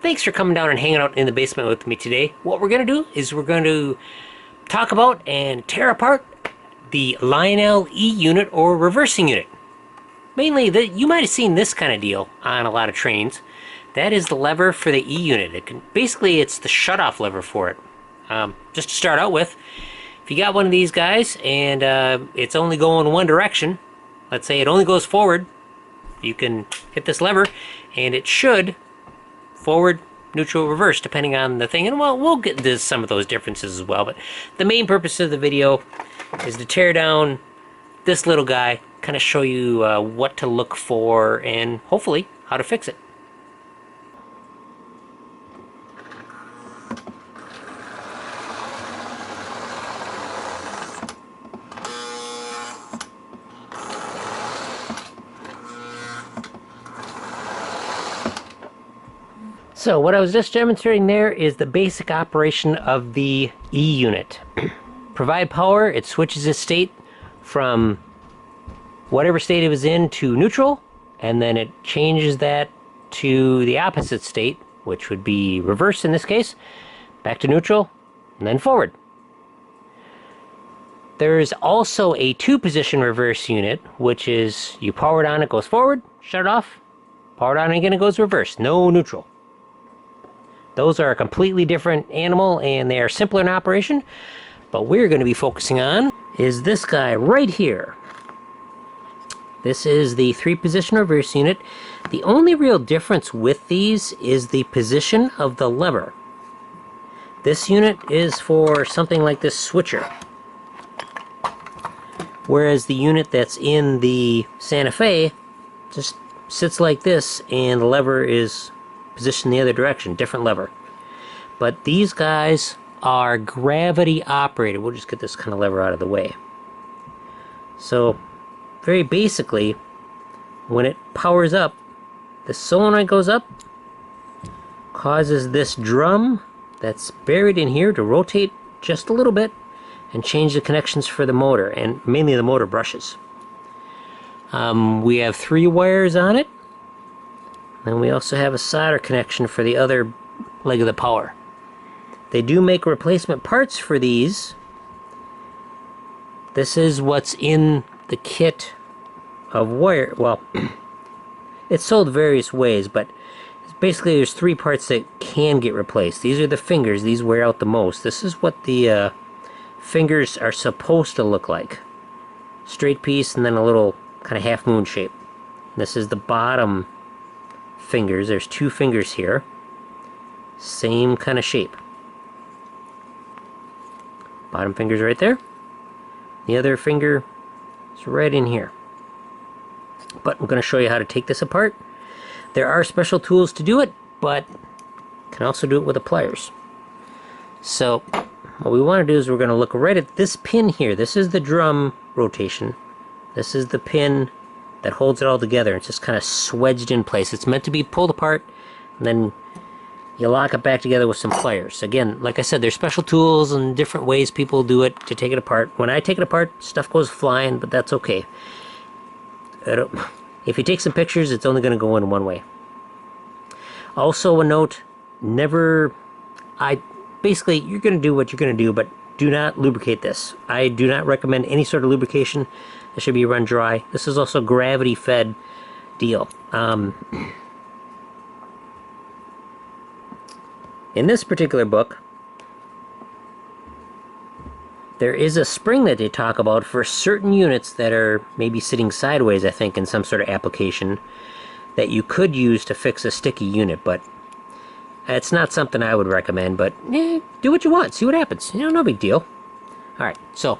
Thanks for coming down and hanging out in the basement with me today. What we're going to do is we're going to talk about and tear apart the Lionel E-unit or reversing unit. Mainly, you might have seen this kind of deal on a lot of trains. That is the lever for the E-unit. Basically, it's the shutoff lever for it. Just to start out with, if you got one of these guys and it's only going one direction, let's say it only goes forward, you can hit this lever and it should forward, neutral, reverse, depending on the thing. And we'll get into some of those differences as well. But the main purpose of the video is to tear down this little guy, kind of show you what to look for and hopefully how to fix it. So what I was just demonstrating there is the basic operation of the E-unit. Provide power, it switches its state from whatever state it was in to neutral, and then it changes that to the opposite state, which would be reverse in this case, back to neutral, and then forward. There's also a two-position reverse unit, which is you power it on, it goes forward, shut it off, power it on again, it goes reverse, no neutral. Those are a completely different animal and they are simpler in operation. But we're going to be focusing on is this guy right here. This is the three-position reverse unit. The only real difference with these is the position of the lever. This unit is for something like this switcher. Whereas the unit that's in the Santa Fe just sits like this and the lever is positioned the other direction, different lever. But these guys are gravity operated. We'll just get this kind of lever out of the way. So very basically, when it powers up, the solenoid goes up, causes this drum that's buried in here to rotate just a little bit and change the connections for the motor, and mainly the motor brushes. We have 3 wires on it. And we also have a solder connection for the other leg of the power. They do make replacement parts for these. This is what's in the kit of wire. Well, it's sold various ways, but basically there's 3 parts that can get replaced. These are the fingers. These wear out the most. This is what the fingers are supposed to look like. Straight piece and then a little kind of half moon shape. This is the bottom fingers. There's 2 fingers here, same kind of shape. Bottom finger's right there, the other finger is right in here. But I'm going to show you how to take this apart. There are special tools to do it, but you can also do it with the pliers. So what we want to do is we're going to look right at this pin here. This is the drum rotation. This is the pin that holds it all together. It's just kind of swedged in place. It's meant to be pulled apart, and then you lock it back together with some pliers. Again, like I said, there's special tools and different ways people do it to take it apart. When I take it apart, stuff goes flying, but that's okay. If you take some pictures, it's only going to go in one way. Also a note, basically, you're going to do what you're going to do, but do not lubricate this. I do not recommend any sort of lubrication. It should be run dry. This is also gravity fed deal. In this particular book, there is a spring that they talk about for certain units that are maybe sitting sideways, I think, in some sort of application that you could use to fix a sticky unit, but it's not something I would recommend. But do what you want, see what happens. No big deal. Alright, so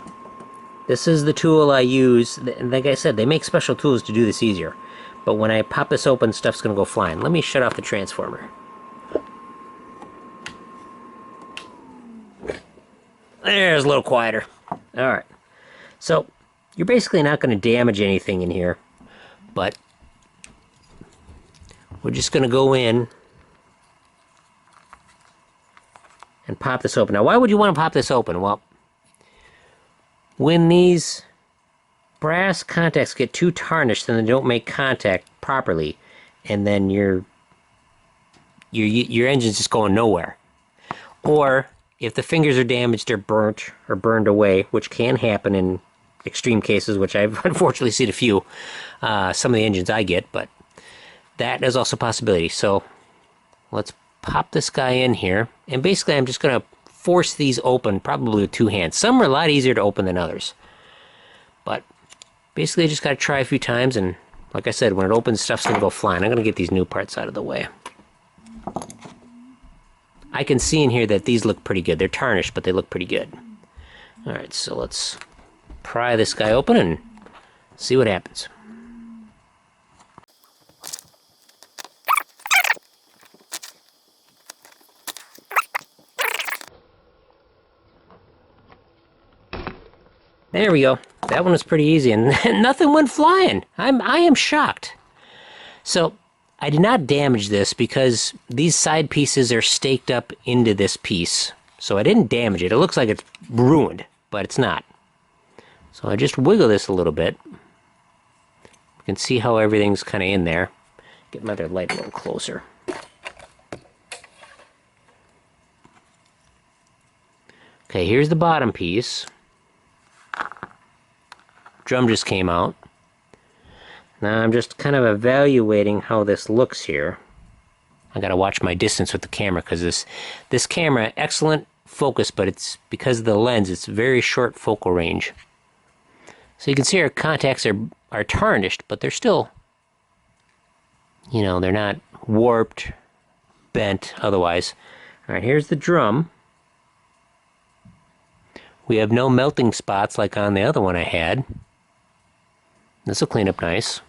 this is the tool I use. Like I said, they make special tools to do this easier. But when I pop this open, stuff's going to go flying. Let me shut off the transformer. There's a little quieter. Alright. So, you're basically not going to damage anything in here. But we're just going to go in and pop this open. Now, why would you want to pop this open? Well, when these brass contacts get too tarnished and they don't make contact properly, and then your your engine's just going nowhere. Or if the fingers are damaged or burnt or burned away, which can happen in extreme cases, which I've unfortunately seen a few, some of the engines I get, but that is also a possibility. So let's pop this guy in here, and basically I'm just going to force these open, probably with two hands. Some are a lot easier to open than others, but basically I just got to try a few times, and like I said, when it opens, stuff's going to go flying. I'm going to get these new parts out of the way. I can see in here that these look pretty good. They're tarnished, but they look pretty good. Alright, so let's pry this guy open and see what happens. There we go. That one was pretty easy, and nothing went flying. I am shocked. So I did not damage this because these side pieces are staked up into this piece. So I didn't damage it. It looks like it's ruined, but it's not. So I just wiggle this a little bit. You can see how everything's kind of in there. Get my other light a little closer. Okay, here's the bottom piece. Drum just came out. Now I'm just kind of evaluating how this looks here. I gotta watch my distance with the camera because this camera, excellent focus, but it's because of the lens, it's very short focal range. So you can see our contacts are tarnished, but they're still, you know, they're not warped, bent otherwise. Alright, here's the drum. We have no melting spots like on the other one I had. This will clean up nice.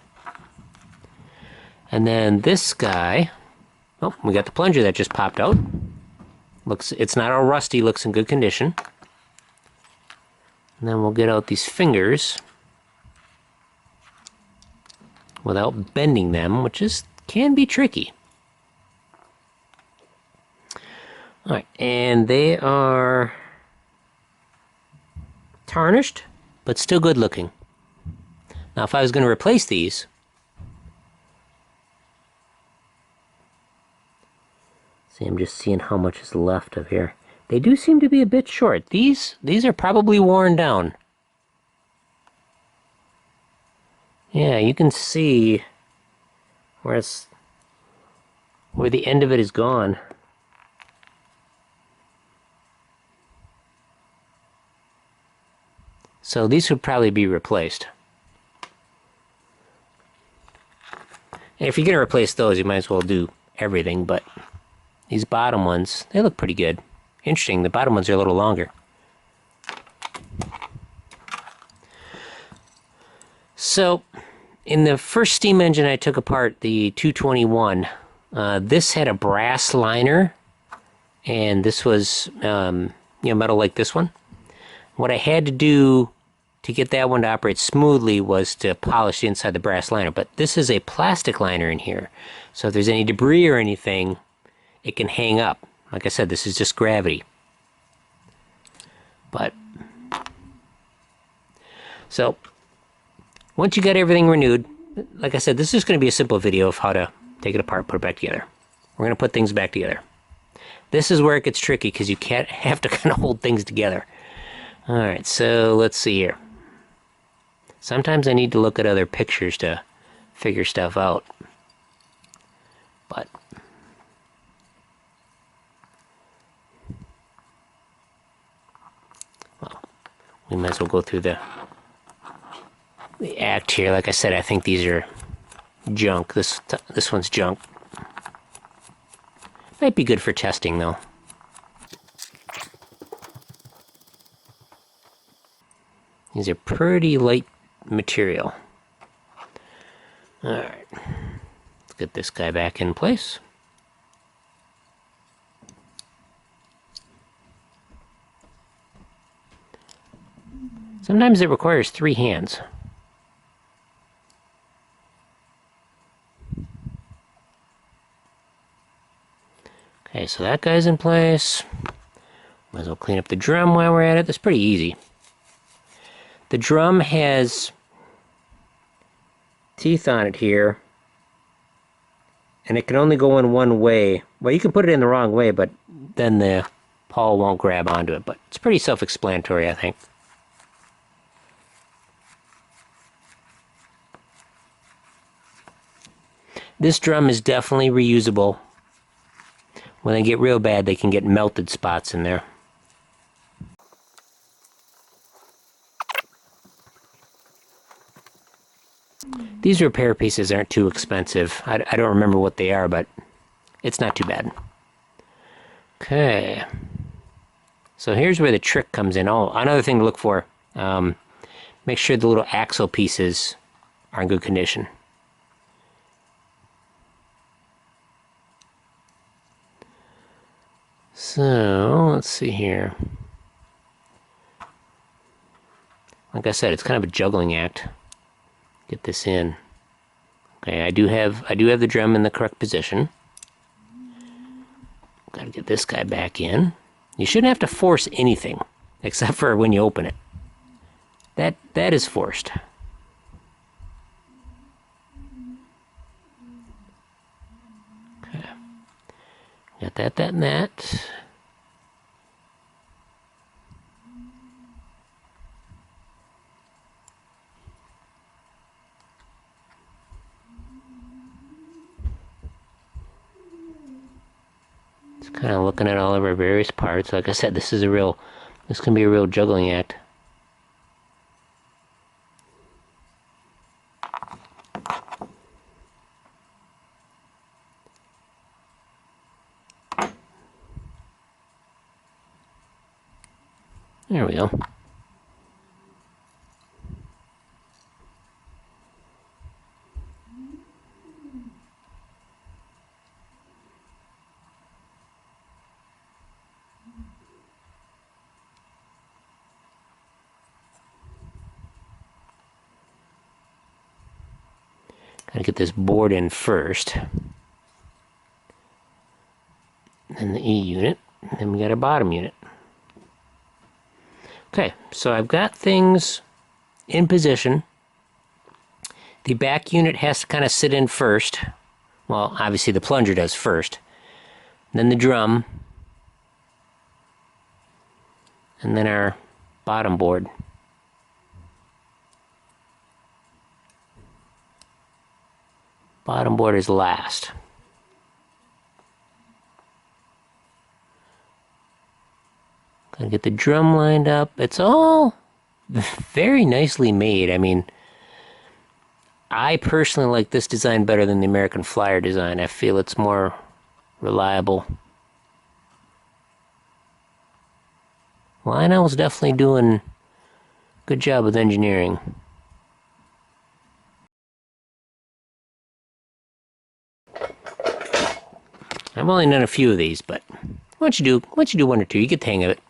And then this guy, oh, we got the plunger that just popped out. It's not all rusty, looks in good condition. And then we'll get out these fingers without bending them, which can be tricky. Alright, and they are tarnished, but still good looking. Now if I was going to replace these, see, I'm just seeing how much is left of here. They do seem to be a bit short. These are probably worn down. Yeah, you can see where the end of it is gone. So these would probably be replaced. And if you're going to replace those, you might as well do everything, but these bottom ones, they look pretty good. Interesting, the bottom ones are a little longer. So, in the first steam engine I took apart, the 221, this had a brass liner, and this was metal like this one. What I had to do to get that one to operate smoothly was to polish the inside the brass liner, but this is a plastic liner in here, so if there's any debris or anything, it can hang up. Like I said, this is just gravity. But so once you got everything renewed, like I said, this is going to be a simple video of how to take it apart, put it back together. We're going to put things back together. This is where it gets tricky because you can't have to kind of hold things together. Alright, so let's see here. Sometimes I need to look at other pictures to figure stuff out. But well, we might as well go through the act here. Like I said, I think these are junk. This one's junk. Might be good for testing though. These are pretty light material. Alright, let's get this guy back in place. Sometimes it requires 3 hands. Okay, so that guy's in place. Might as well clean up the drum while we're at it. That's pretty easy. The drum has teeth on it here and it can only go in one way. Well, you can put it in the wrong way, but then the pawl won't grab onto it. But it's pretty self-explanatory, I think. This drum is definitely reusable. When they get real bad, they can get melted spots in there. These repair pieces aren't too expensive. I don't remember what they are, but it's not too bad. Okay. So here's where the trick comes in. Oh, another thing to look for. Make sure the little axle pieces are in good condition. So, let's see here. Like I said, it's kind of a juggling act. Get this in. Okay, I do have the drum in the correct position. Gotta get this guy back in. You shouldn't have to force anything, except for when you open it. That is forced. Okay. Got that, and that. Just kind of looking at all of our various parts. Like I said, this can be a real juggling act. There we go. Gotta get this board in first. Then the E-unit. Then we got a bottom unit. Okay, so I've got things in position. The back unit has to kind of sit in first. Well, obviously the plunger does first. Then the drum. And then our bottom board. Bottom board is last. Gotta get the drum lined up. It's all very nicely made. I mean, I personally like this design better than the American Flyer design. I feel it's more reliable. Lionel's definitely doing a good job with engineering. I've only done a few of these, but once you do one or two, you get the hang of it.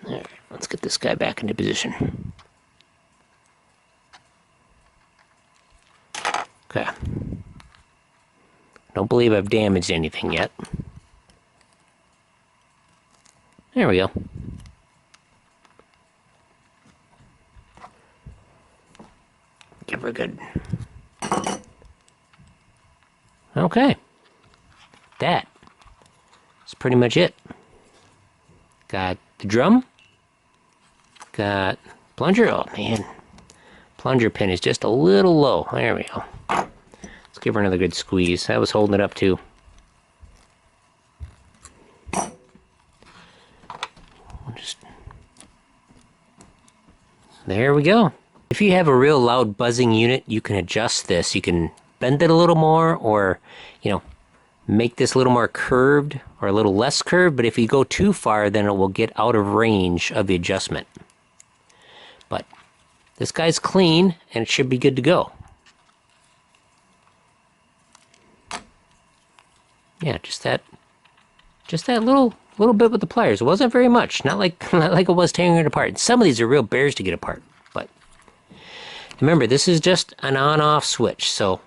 Alright, let's get this guy back into position. Okay. Don't believe I've damaged anything yet. There we go. Give her a good... Okay. That's pretty much it. Got the drum. Got plunger. Oh, man. Plunger pin is just a little low. There we go. Let's give her another good squeeze. I was holding it up, too. There we go. If you have a real loud buzzing unit, you can adjust this. You can bend it a little more, or, you know, make this a little more curved or a little less curved, but if you go too far, then it will get out of range of the adjustment. But this guy's clean, and it should be good to go. Yeah, just that little bit with the pliers. It wasn't very much. Not like it was tearing it apart. Some of these are real bears to get apart, but remember, this is just an on-off switch, so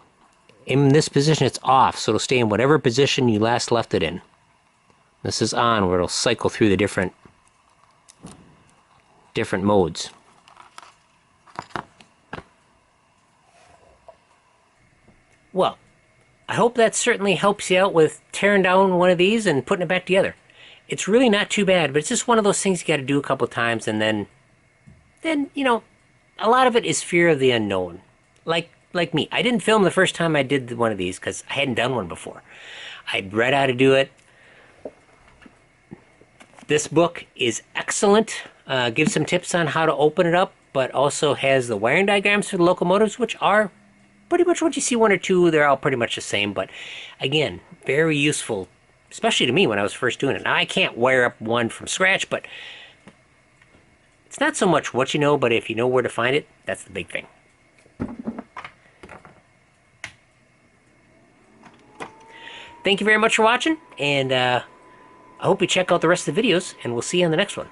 in this position it's off, so it'll stay in whatever position you last left it in. This is on, where it'll cycle through the different modes. Well, I hope that certainly helps you out with tearing down one of these and putting it back together. It's really not too bad, but it's just one of those things you got to do a couple times, and then you know, a lot of it is fear of the unknown. Like me, I didn't film the first time I did one of these because I hadn't done one before. I'd read how to do it. This book is excellent. Gives some tips on how to open it up, but also has the wiring diagrams for the locomotives, which are pretty much what you see one or two. They're all pretty much the same, but again, very useful, especially to me when I was first doing it. Now, I can't wire up one from scratch, but it's not so much what you know, but if you know where to find it, that's the big thing. Thank you very much for watching, and I hope you check out the rest of the videos, and we'll see you on the next one.